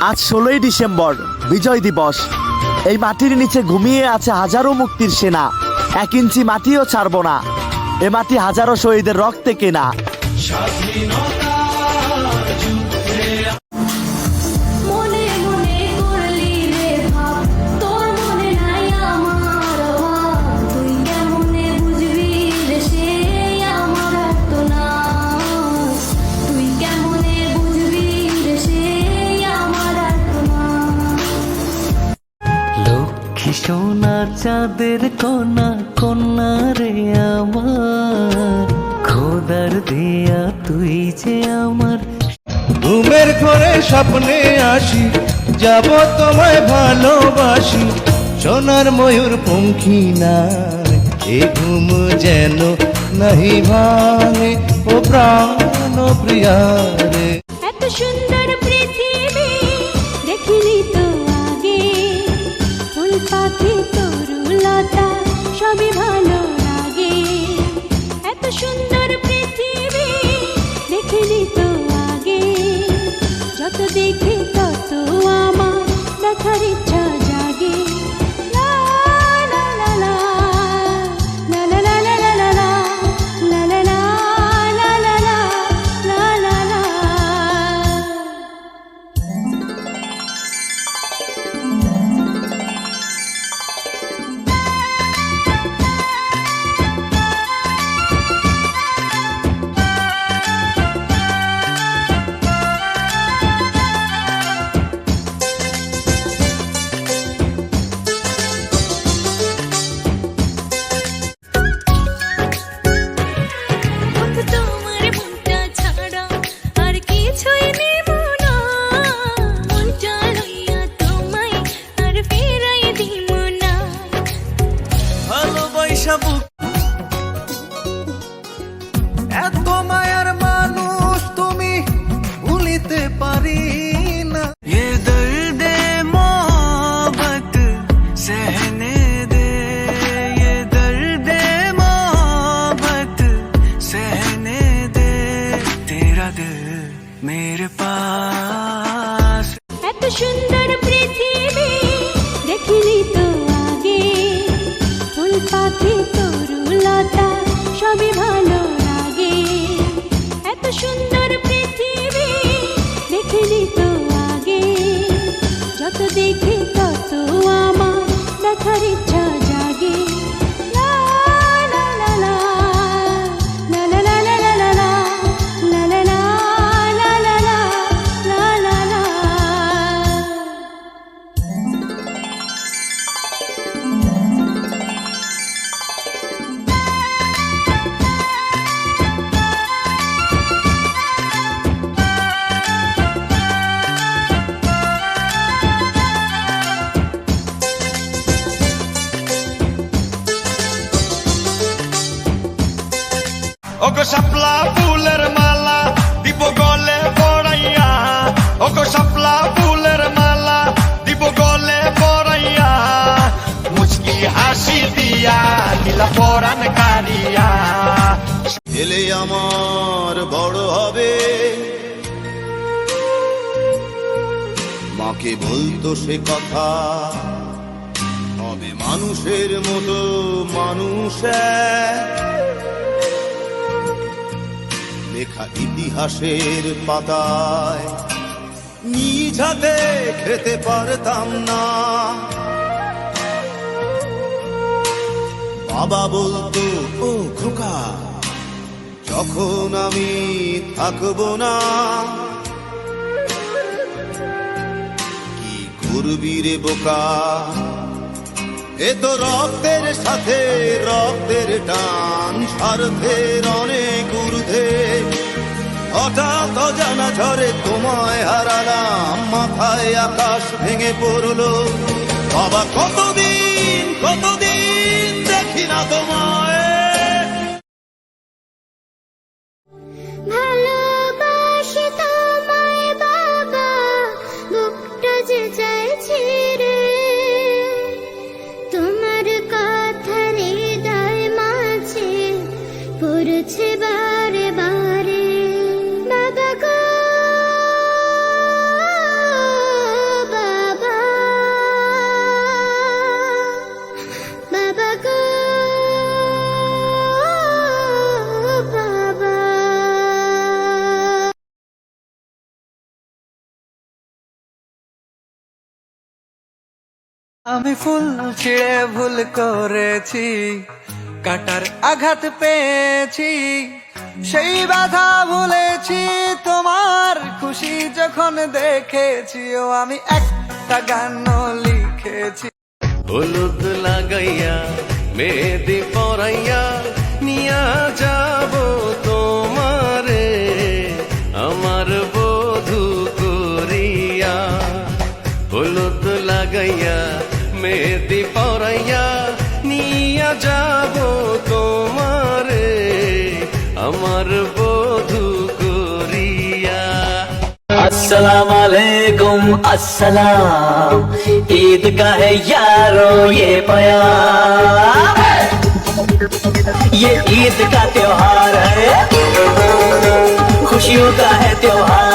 আজ 16ই ডিসেম্বর, বিজয় দিবস। এই মাটির নিচে ঘুমিয়ে আছে হাজারো মুক্তির সেনা। 1 ইঞ্চি মাটিও ছাড়ব না। এ মাটি হাজারো শহীদের রক্তে কেনা। সোনা চাঁদের কন্যা কন্যা রে আমার, খোদার দিয়া তুই যে আমার। ঘুমের ঘরে স্বপ্নে আসি, যাব তোমায় ভালোবাসি, সোনার ময়ূর পঙ্খী নাই, এ ঘুম যেন নাহি ভাঙে ও প্রাণ প্রিয়া রে। এত সুন্দর পৃথিবী দেখিনি তো আগে, ফুল পাখি তরুলতা সবই ভালো লাগে। এত সুন্দর পৃথিবী দেখিনি তো আগে, যত দেখি তত আমার দেখার ইচ্ছা জাগে। লা লা লা লা, লা লা লা লা লা লা, লা লা লা লা লা লা, লা লা লা। তোমার মনটা ছাড়া আর কিছুই নেব না, মনটা লইয়া তোমায় আর ফেরাই দিব না। ভালোবাসা বুক এত মায়ার মানুষ তুমি ভুলিতে পারি না। ये दर्द मोहब्बत सहने दे, ये दर्द मोहब्बत सहने दे, तेरा दिल मेरे पास। এত সুন্দর পৃথিবী দেখিনি তো আগে, ফুল পাখি তরুলতা সবই ভালো লাগে। এত সুন্দর পৃথিবী দেখিনি তো আগে, যত দেখি তত আমার দেখার ইচ্ছা জাগে। লা লা লা লা, লা লা লা লা লা লা, লা লা লা লা লা লা, লা লা লা। ওগো শাপলা ফুলের মালা দিব গলে পরাইয়া, ওগো শাপলা ফুলের মালা দিব গলে পরাইয়া, মুচকি হাসি দিয়া নীলা পরাণ কারিয়া। ছেলে আমার বড় হবে, মাকে বলতো সে কথা, হবে মানুষের মতো মানুষ লেখা ইতিহাসের পাতায় নিজ হাতে খেতে পারতাম না। বাবা বলতো ও খোকা, যখন আমি থাকবো না, কি করবি রে বোকা, এ তো রক্তের সাথে রক্তের টান, স্বার্থের অনেক ঊর্ধ্বে। হঠাৎ অজানা ঝড়ে তোমায় হারালাম, মাথায় আকাশ ভেঙে পড়লো। বাবা কতদিন কতদিন দেখি না তোমায়। ভালোবাসি তোমায় বাবা, বুকটা যে চাইছে রে, তোমার কথা হৃদয় মাঝে পড়ছে বারে বারে। বাবা গো আমি ফুল ছিঁড়ে ভুল করেছি, কাটার আঘাত পেয়েছি, সেই বাধা ভুলেছি তোমার খুশি যখন দেখেছি। ও আমি একটা গান লিখেছি। হলুদ লাগাইয়া মেহেদি পরাইয়া নিয়া যাব তোমারে আমার বধূ করিয়া। হলুদ লাগাইয়া মেহেদি পরাইয়া নিয়া যাব তোমারে আমার বধূ করিয়া। अस्सलाम वालेकुम अस्सलाम, ईद का है यारो ये प्यार, ये ईद का त्योहार है, खुशियों का है त्योहार।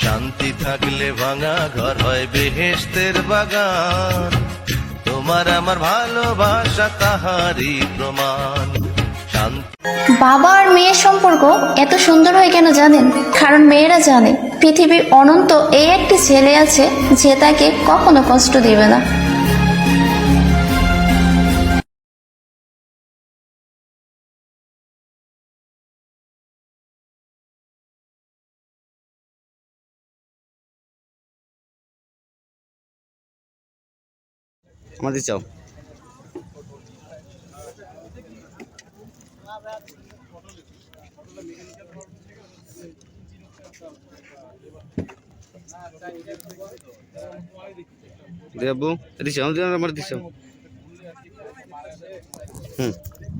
শান্তি থাকলে ভাঙা ঘর হয় বেহেশতের বাগান, তোমার আমার ভালোবাসা তাহারই প্রমাণ। বাবা আর মেয়ের সম্পর্ক এত সুন্দর হয় কেন জানেন? কারণ মেয়েরা জানে পৃথিবীর অনন্ত এই একটি ছেলে আছে যে তাকে কখনো কষ্ট দেবে না। আমাদের চাও দেবু দিছ আমার দিছ।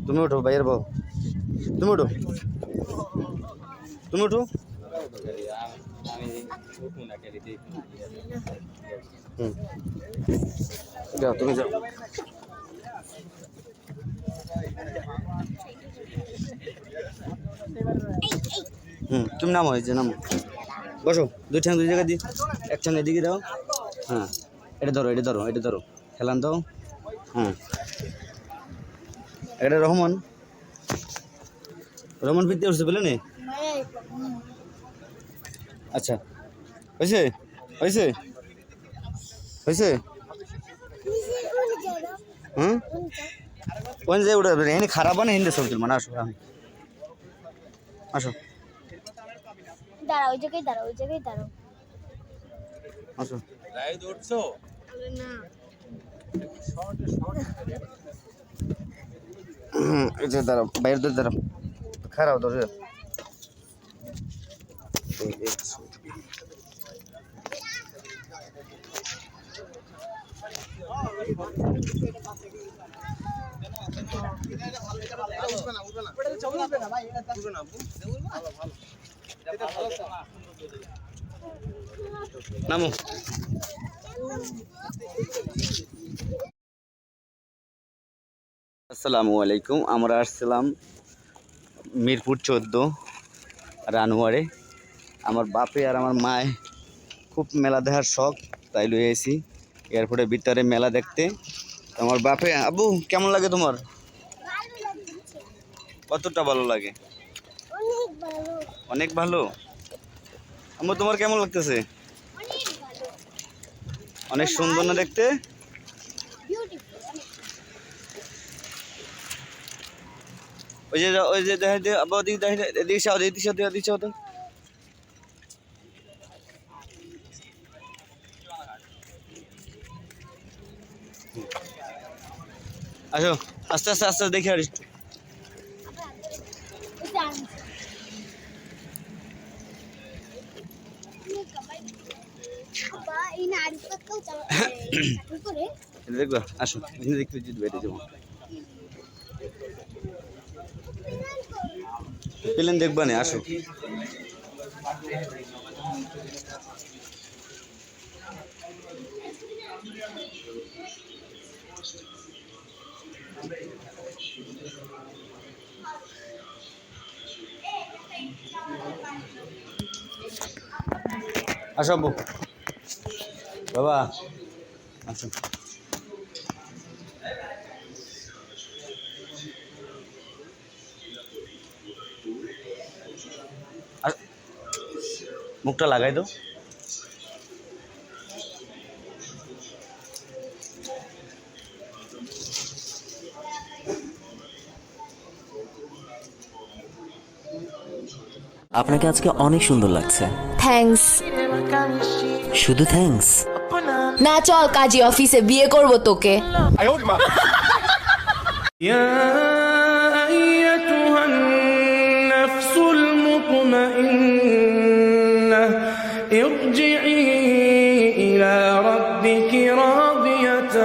তুমি উঠো ভাইয়ের বউ, তুমি উঠো, তুমি উঠো। যাও তুমি যাও। তুমি নামো, এই যে নামো, বসো। দুই ঠ্যাং দুই জায়গায় দি, এক ঠ্যাং এদিকে দাও। হ্যাঁ, এটা ধরো, এটা ধরো, এটা ধরো, খেলান দাও। হ্যাঁ, এটা রহমান, রহমান ফিরতে উঠছে বলে নে। আচ্ছা, হয়েছে হয়েছে হয়েছে। হুম, কোন যে উঠে এনে খারাপ না হিন্দে সব মানে। আসো আসো দাঁড়াও, ওই জায়গায় দাঁড়াও, ওই জায়গায় দাঁড়াও। আসো। এই যে দাঁড়াও, বাইরের দূর দাঁড়াও, খারাপ ধরে। নামো। আসসালামু আলাইকুম। আমরা আসছিলাম মিরপুর 14 রানওয়ারে। আমার বাপে আর আমার মায় খুব মেলা দেখার শখ, তাই লই আইছি এয়ারপোর্টের ভিতরে মেলা দেখতে। আমার বাপে, আবু কেমন লাগে তোমার? কতটা ভালো লাগে? অনেক ভালো। আম্মু তোমার কেমন লাগতেছে? অনেক সুন্দর না দেখতে? ওই যে দেখা দিয়ে আবার ওদিকে দিশা তো। আসো, আস্তে আস্তে আস্তে দেখে আর একটু। দেখবা, আসো দেখতে বেড়ে যাবো। প্লেন দেখবা না, আসো। আসো আব্বু, বাবা আসো। মুখটা লাগাই দাও। আপনাকে আজকে অনেক সুন্দর লাগছে। থ্যাঙ্কস। শুধু থ্যাঙ্কস? না, চল কাজী অফিসে, বিয়ে করব তোকে। ارجعي إلى ربك راضية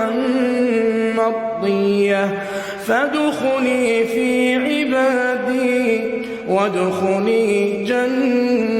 مرضية فادخلي في عبادي وادخلي جنتي